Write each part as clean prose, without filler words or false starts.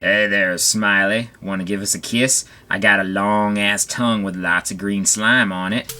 Hey there, Smiley. Want to give us a kiss? I got a long-ass tongue with lots of green slime on it.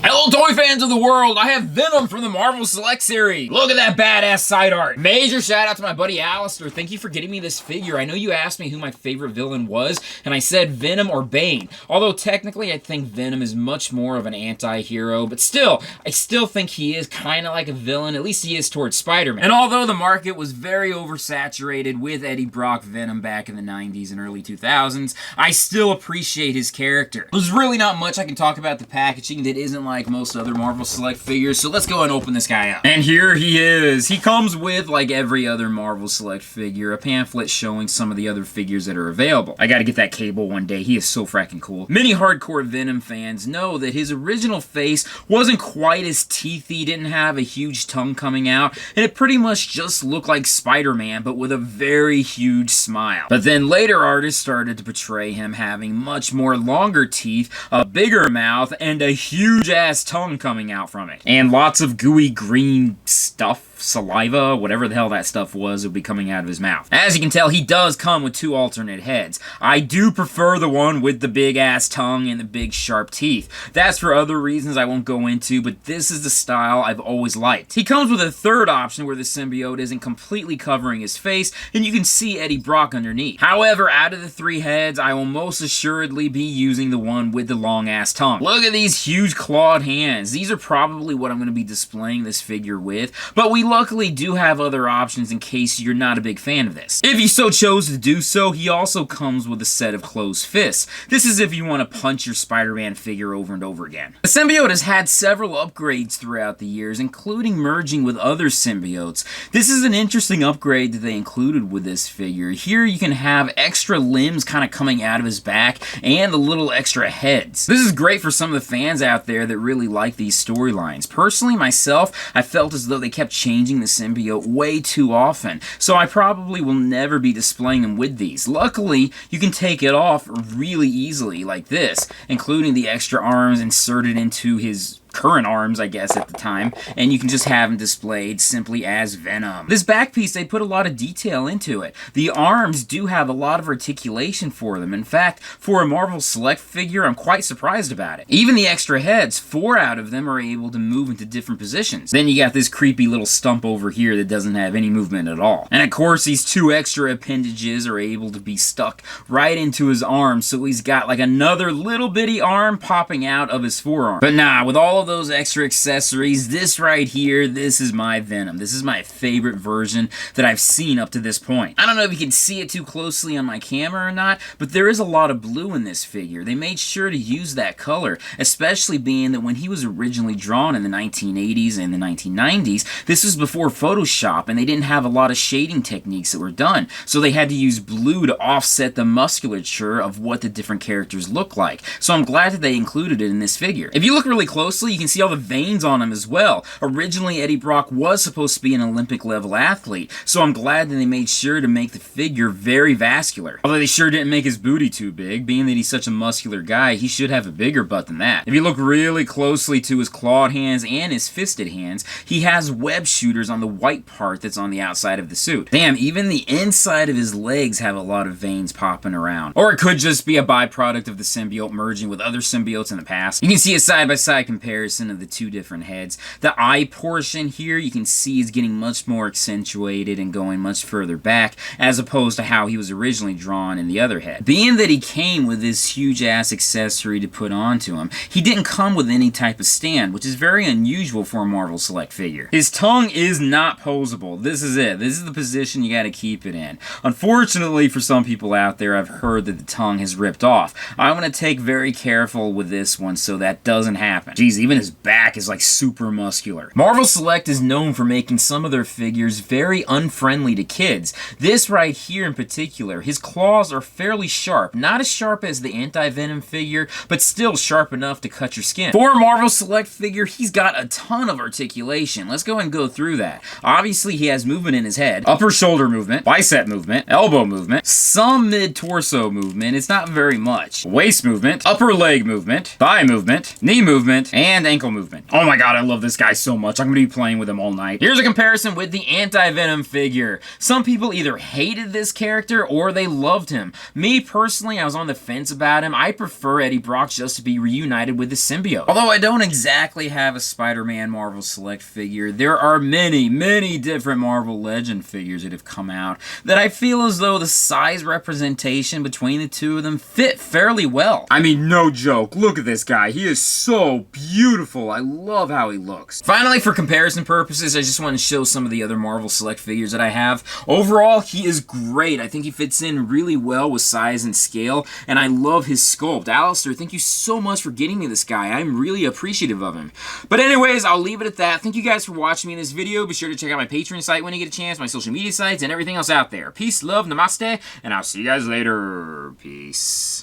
Hello, toy fans of the world! I have Venom from the Marvel Select series. Look at that badass side art. Major shout out to my buddy Alistair. Thank you for getting me this figure. I know you asked me who my favorite villain was, and I said Venom or Bane. Although technically I think Venom is much more of an anti-hero, but still, I still think he is kind of like a villain. At least he is towards Spider-Man. And although the market was very oversaturated with Eddie Brock Venom back in the 90s and early 2000s, I still appreciate his character. There's really not much I can talk about the packaging that isn't like most other Marvel Select figures, so let's go and open this guy up. And here he is. He comes with, like every other Marvel Select figure, a pamphlet showing some of the other figures that are available. I gotta get that Cable one day. He is so fracking cool. Many hardcore Venom fans know that his original face wasn't quite as teethy, didn't have a huge tongue coming out, and it pretty much just looked like Spider-Man, but with a very huge smile. But then later artists started to portray him having much more longer teeth, a bigger mouth, and a huge ass tongue coming out from it. And lots of gooey green stuff, saliva, whatever the hell that stuff was, would be coming out of his mouth. As you can tell, he does come with two alternate heads. I do prefer the one with the big ass tongue and the big sharp teeth. That's for other reasons I won't go into, but this is the style I've always liked. He comes with a third option where the symbiote isn't completely covering his face, and you can see Eddie Brock underneath. However, out of the three heads, I will most assuredly be using the one with the long ass tongue. Look at these huge clawed hands. These are probably what I'm going to be displaying this figure with, but we luckily do have other options in case you're not a big fan of this. If you so chose to do so, he also comes with a set of closed fists. This is if you want to punch your Spider-Man figure over and over again. The symbiote has had several upgrades throughout the years, including merging with other symbiotes. This is an interesting upgrade that they included with this figure. Here you can have extra limbs kind of coming out of his back and the little extra heads. This is great for some of the fans out there that really like these storylines. Personally, myself, I felt as though they kept changing the symbiote way too often, so I probably will never be displaying them with these. Luckily, you can take it off really easily like this, including the extra arms inserted into his current arms, I guess, at the time, and you can just have them displayed simply as Venom. This back piece, they put a lot of detail into it. The arms do have a lot of articulation for them. In fact, for a Marvel Select figure, I'm quite surprised about it. Even the extra heads, 4 out of them are able to move into different positions. Then you got this creepy little stump over here that doesn't have any movement at all. And of course, these 2 extra appendages are able to be stuck right into his arm, so he's got like another little bitty arm popping out of his forearm. But nah, with all of those extra accessories, this right here, this is my Venom. This is my favorite version that I've seen up to this point. I don't know if you can see it too closely on my camera or not, but there is a lot of blue in this figure. They made sure to use that color, especially being that when he was originally drawn in the 1980s and the 1990s, this was before Photoshop, and they didn't have a lot of shading techniques that were done, so they had to use blue to offset the musculature of what the different characters look like. So I'm glad that they included it in this figure. If you look really closely, you can see all the veins on him as well. Originally, Eddie Brock was supposed to be an Olympic-level athlete, so I'm glad that they made sure to make the figure very vascular. Although they sure didn't make his booty too big, being that he's such a muscular guy, he should have a bigger butt than that. If you look really closely to his clawed hands and his fisted hands, he has web shooters on the white part that's on the outside of the suit. Damn, even the inside of his legs have a lot of veins popping around. Or it could just be a byproduct of the symbiote merging with other symbiotes in the past. You can see a side-by-side comparison of the 2 different heads. The eye portion here, you can see, is getting much more accentuated and going much further back, as opposed to how he was originally drawn in the other head. Being that he came with this huge-ass accessory to put onto him, he didn't come with any type of stand, which is very unusual for a Marvel Select figure. His tongue is not poseable. This is it. This is the position you gotta keep it in. Unfortunately, for some people out there, I've heard that the tongue has ripped off. I'm gonna take very careful with this one so that doesn't happen. Jeez, even his back is like super muscular. Marvel Select is known for making some of their figures very unfriendly to kids. This right here in particular, his claws are fairly sharp. Not as sharp as the anti-Venom figure, but still sharp enough to cut your skin. For a Marvel Select figure, he's got a ton of articulation. Let's go ahead and go through that. Obviously, he has movement in his head, upper shoulder movement, bicep movement, elbow movement, some mid-torso movement, it's not very much, waist movement, upper leg movement, thigh movement, knee movement, and and ankle movement. Oh my god, I love this guy so much. I'm gonna be playing with him all night. Here's a comparison with the anti-Venom figure. Some people either hated this character or they loved him. Me personally, I was on the fence about him. I prefer Eddie Brock just to be reunited with the symbiote. Although I don't exactly have a Spider-Man Marvel Select figure, there are many different Marvel Legend figures that have come out that I feel as though the size representation between the two of them fit fairly well. I mean, no joke. Look at this guy. He is so beautiful. I love how he looks. Finally, for comparison purposes, I just want to show some of the other Marvel Select figures that I have. Overall, he is great. I think he fits in really well with size and scale, and I love his sculpt. Alistair, thank you so much for getting me this guy. I'm really appreciative of him. But anyways, I'll leave it at that. Thank you guys for watching me in this video. Be sure to check out my Patreon site when you get a chance, my social media sites, and everything else out there. Peace, love, namaste, and I'll see you guys later. Peace.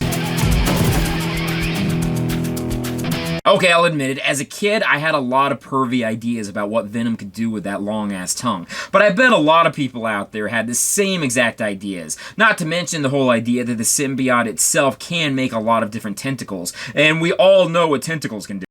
Okay, I'll admit it, as a kid, I had a lot of pervy ideas about what Venom could do with that long-ass tongue. But I bet a lot of people out there had the same exact ideas. Not to mention the whole idea that the symbiote itself can make a lot of different tentacles. And we all know what tentacles can do.